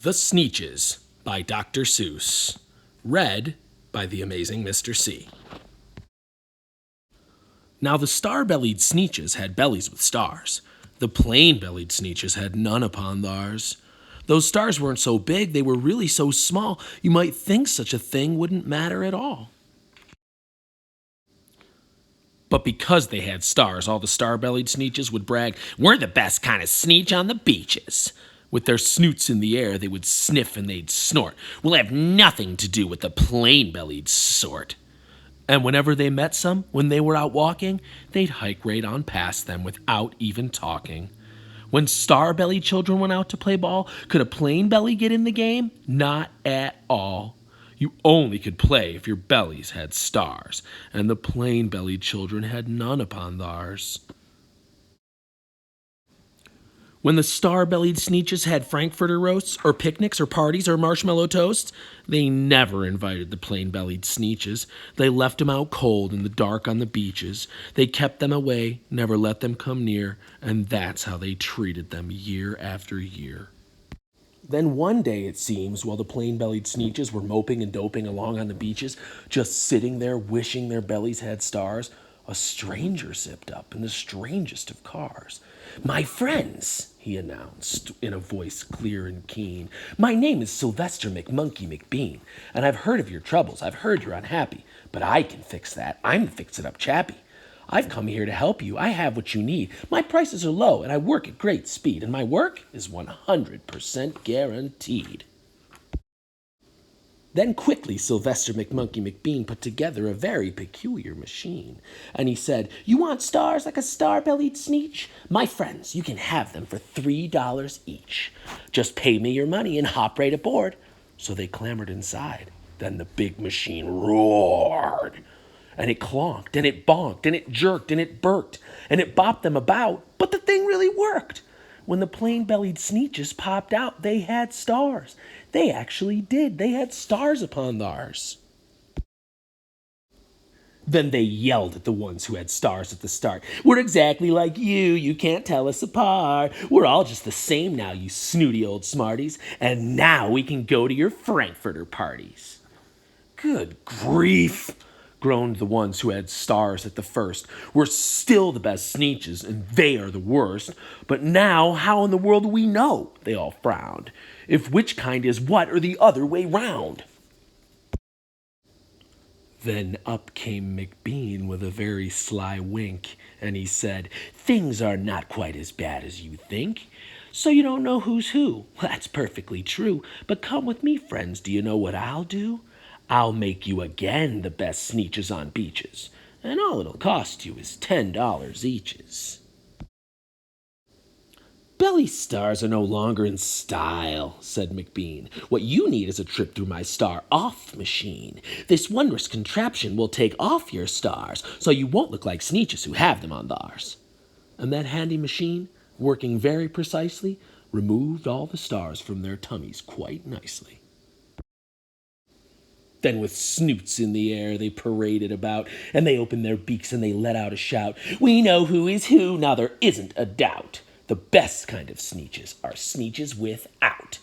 The Sneetches by Dr. Seuss. Read by the amazing Mr. C. Now the star-bellied Sneetches had bellies with stars. The plain-bellied Sneetches had none upon theirs. Those stars weren't so big, they were really so small, you might think such a thing wouldn't matter at all. But because they had stars, all the star-bellied Sneetches would brag, "We're the best kind of Sneetch on the beaches." With their snoots in the air, they would sniff and they'd snort. "We'll have nothing to do with the plain-bellied sort." And whenever they met some, when they were out walking, they'd hike right on past them without even talking. When star-bellied children went out to play ball, could a plain belly get in the game? Not at all. You only could play if your bellies had stars, and the plain-bellied children had none upon theirs. When the star-bellied Sneetches had frankfurter roasts, or picnics, or parties, or marshmallow toasts, they never invited the plain-bellied Sneetches. They left them out cold in the dark on the beaches. They kept them away, never let them come near, and that's how they treated them year after year. Then one day, it seems, while the plain-bellied Sneetches were moping and doping along on the beaches, just sitting there wishing their bellies had stars, a stranger zipped up in the strangest of cars. "My friends," he announced in a voice clear and keen, "my name is Sylvester McMonkey McBean, and I've heard of your troubles. I've heard you're unhappy, but I can fix that. I'm the fix-it-up chappie. I've come here to help you. I have what you need. My prices are low, and I work at great speed, and my work is 100% guaranteed." Then quickly Sylvester McMonkey McBean put together a very peculiar machine. And he said, "You want stars like a star-bellied Sneetch? My friends, you can have them for $3 each. Just pay me your money and hop right aboard." So they clambered inside. Then the big machine roared. And it clonked, and it bonked, and it jerked, and it burked, and it bopped them about. But the thing really worked. When the plain-bellied Sneetches popped out, they had stars. They actually did. They had stars upon theirs. Then they yelled at the ones who had stars at the start. "We're exactly like you. You can't tell us apart. We're all just the same now, you snooty old smarties. And now we can go to your frankfurter parties." "Good grief," groaned the ones who had stars at the first. "We're still the best Sneetches, and they are the worst. But now, how in the world do we know?" They all frowned. "If which kind is what, or the other way round?" Then up came McBean with a very sly wink, and he said, "Things are not quite as bad as you think. So you don't know who's who? That's perfectly true. But come with me, friends. Do you know what I'll do? I'll make you again the best Sneetches on beaches, and all it'll cost you is $10 eaches." "Belly stars are no longer in style," said McBean. "What you need is a trip through my star-off machine. This wondrous contraption will take off your stars, so you won't look like Sneetches who have them on theirs." And that handy machine, working very precisely, removed all the stars from their tummies quite nicely. Then with snoots in the air they paraded about, and they opened their beaks and they let out a shout. "We know who is who, now there isn't a doubt. The best kind of Sneetches are Sneetches without."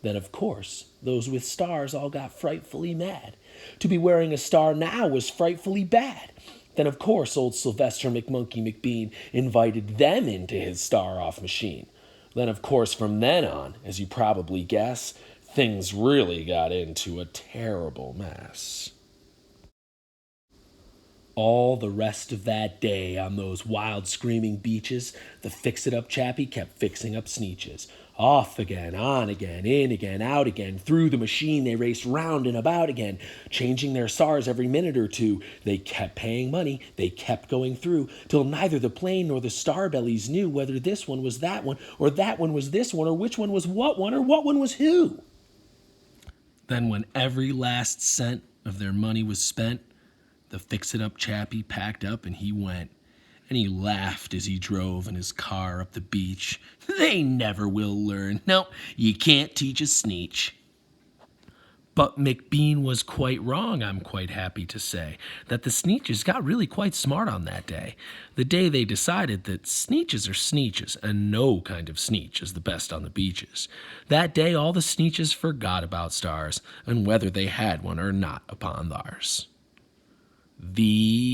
Then, of course, those with stars all got frightfully mad. To be wearing a star now was frightfully bad. Then, of course, old Sylvester McMonkey McBean invited them into his star-off machine. Then, of course, from then on, as you probably guess, things really got into a terrible mess. All the rest of that day on those wild screaming beaches, the fix-it-up chappie kept fixing up Sneetches. Off again, on again, in again, out again, through the machine they raced round and about again, changing their stars every minute or two. They kept paying money, they kept going through, till neither the plain nor the star-bellies knew whether this one was that one, or that one was this one, or which one was what one, or what one was who. Then when every last cent of their money was spent, the fix-it-up chappie packed up and he went. And he laughed as he drove in his car up the beach. "They never will learn. No, you can't teach a Sneetch." But McBean was quite wrong, I'm quite happy to say, that the Sneetches got really quite smart on that day. The day they decided that Sneetches are Sneetches, and no kind of Sneetch is the best on the beaches. That day all the Sneetches forgot about stars, and whether they had one or not upon theirs. The